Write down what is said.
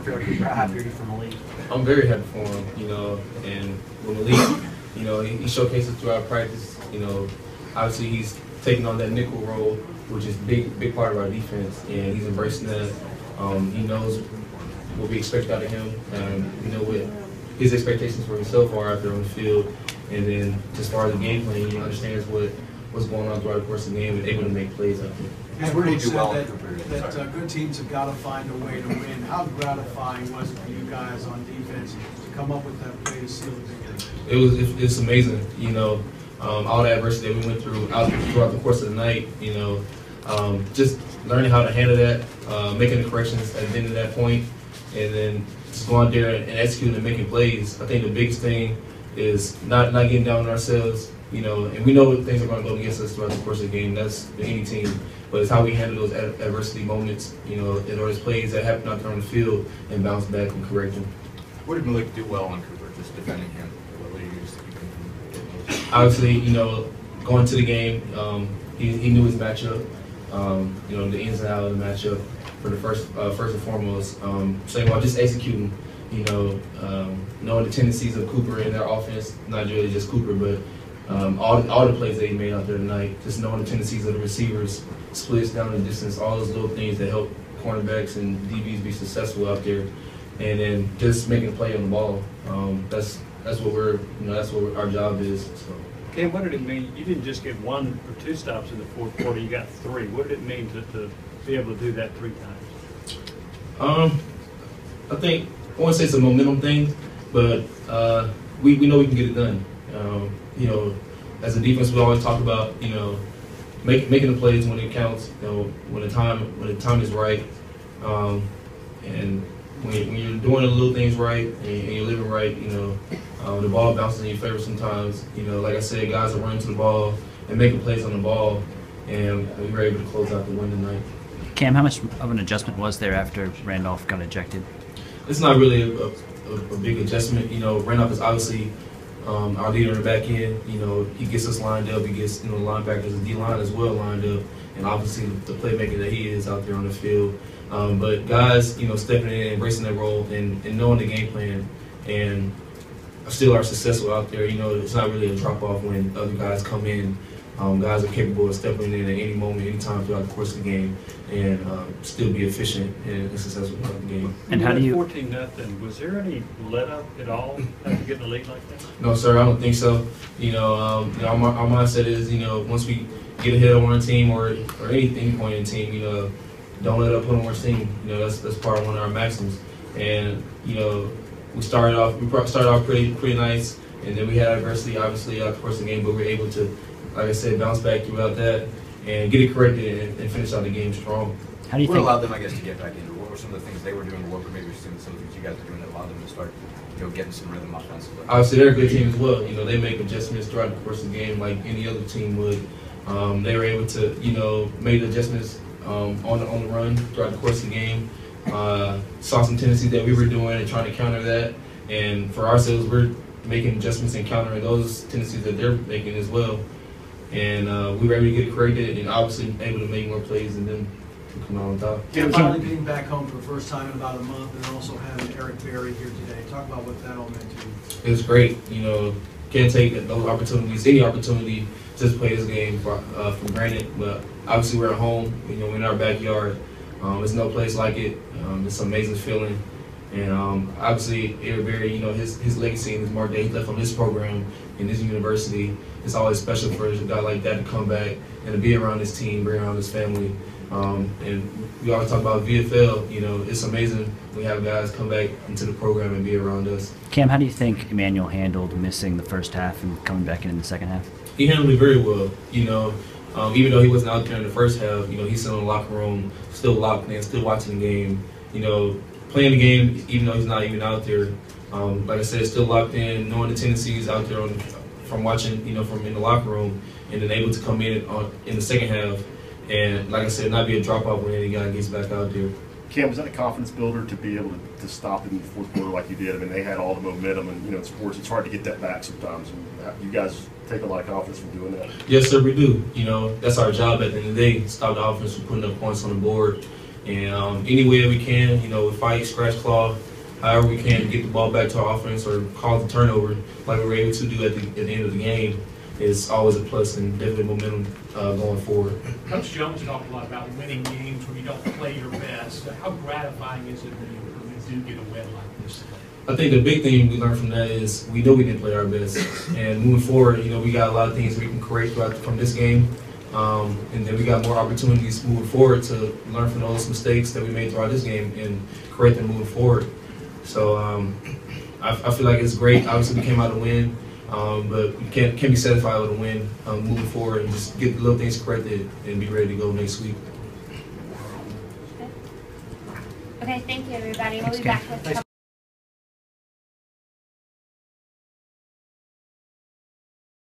feel like Cooper, how happy are you for Malik? I'm very happy for him, you know, and with Malik, you know, he showcases throughout practice, you know, obviously he's taking on that nickel role, which is big part of our defense, and he's embracing that. He knows what we expect out of him, you know what his expectations for himself are out there on the field, and then as far as the game plan, he understands what's going on throughout the course of the game and able to make plays out there. And where do you do well that good teams have got to find a way to win. How gratifying was it for you guys on defense to come up with that play to seal the game? It's amazing, you know, all the adversity that we went through throughout the course of the night, you know, just learning how to handle that, making the corrections at the end of that point, and then just going out there and executing and making plays. I think the biggest thing is not getting down on ourselves, you know, and we know things are going to go against us throughout the course of the game. That's any team. But it's how we handle those adversity moments, you know, in those plays that happen out there on the field and bounce back and correct them. What did Malik do well on Cooper, just defending him? What do you just think you can do? Obviously, you know, going to the game, he knew his matchup, you know, the ins and outs of the matchup for the first and foremost. Same while just executing, you know, knowing the tendencies of Cooper and their offense, not really just Cooper, but all the plays that he made out there tonight, just knowing the tendencies of the receivers, splits down the distance, all those little things that help cornerbacks and DBs be successful out there, and then just making a play on the ball. That's what our job is. So. Cam, what did it mean? You didn't just get 1 or 2 stops in the fourth quarter; you got 3. What did it mean to be able to do that 3 times? I think I want to say it's a momentum thing, but we know we can get it done. You know, as a defense, we always talk about, you know, making the plays when it counts. You know, when the time is right, and when you're doing the little things right and you're living right, you know, the ball bounces in your favor sometimes. You know, like I said, guys are running to the ball and making plays on the ball, and we were able to close out the win tonight. Cam, how much of an adjustment was there after Randolph got ejected? It's not really a big adjustment. You know, Randolph is obviously our leader in the back end. You know, he gets us lined up. He gets, you know, linebackers and D-line as well lined up, and obviously the playmaker that he is out there on the field. But guys, you know, stepping in, embracing that role, and knowing the game plan, and still are successful out there. You know, it's not really a drop-off when other guys come in. Guys are capable of stepping in at any moment, any time throughout the course of the game, and still be efficient and successful throughout the game. And how do you 14-0? Was there any let up at all after getting a lead like that? No, sir, I don't think so. You know, our mindset is, you know, once we get ahead on our team or any point in the team, you know, don't let up on our team. You know, that's part of one of our maxims. And you know, we started off pretty nice, and then we had adversity obviously out the course of the game, but we were able to, like I said, bounce back throughout that and get it corrected and finish out the game strong. How do you what think? allowed them, I guess, to get back into? What were some of the things they were doing, or what were maybe some of the things you guys were doing that allowed them to start, you know, getting some rhythm offensively? Obviously, they're a good team as well. You know, they make adjustments throughout the course of the game like any other team would. They were able to, you know, make adjustments on the run throughout the course of the game. Saw some tendencies that we were doing and trying to counter that. And for ourselves, we're making adjustments and countering those tendencies that they're making as well. And we were able to get it corrected and obviously able to make more plays and then come out on top. Yeah, finally getting back home for the first time in about a month, and also having Eric Berry here today. Talk about what that all meant to you. It was great. You know, can't take those opportunities, any opportunity, just play this game for granted. But obviously we're at home. You know, we're in our backyard. There's no place like it. It's an amazing feeling. And obviously, Eric Berry, you know, his legacy and his mark that he left on this program in this university, it's always special for a guy like that to come back and to be around his team, be around his family. And we always talk about VFL, you know, it's amazing we have guys come back into the program and be around us. Cam, how do you think Emmanuel handled missing the first half and coming back in the second half? He handled it very well, you know. Even though he wasn't out there in the first half, you know, he's still in the locker room, still locked in, still watching the game, you know, playing the game even though he's not even out there. Like I said, still locked in, knowing the tendencies out there from watching, you know, from in the locker room, and then able to come in the second half and, like I said, not be a drop-off when any guy gets back out there. Cam, was that a confidence builder to be able to stop in the fourth quarter like you did? I mean, they had all the momentum, and, you know, in sports, it's hard to get that back sometimes. And you guys take a lot of confidence from doing that. Yes, sir, we do. You know, that's our job at the end of the day, stop the offense from putting up points on the board. And any way we can, you know, we fight, scratch, claw, however we can get the ball back to our offense or cause the turnover like we were able to do at the end of the game is always a plus and definitely momentum going forward. Coach Jones talked a lot about winning games when you don't play your best. How gratifying is it when you do get a win like this? I think the big thing we learned from that is we know we didn't play our best. And moving forward, you know, we got a lot of things we can correct from this game. And then we got more opportunities moving forward to learn from those mistakes that we made throughout this game and correct them moving forward. So I feel like it's great. Obviously, we came out to win, but we can't be satisfied with a win moving forward and just get the little things corrected and be ready to go next week. Okay, thank you, everybody. We'll be back with a couple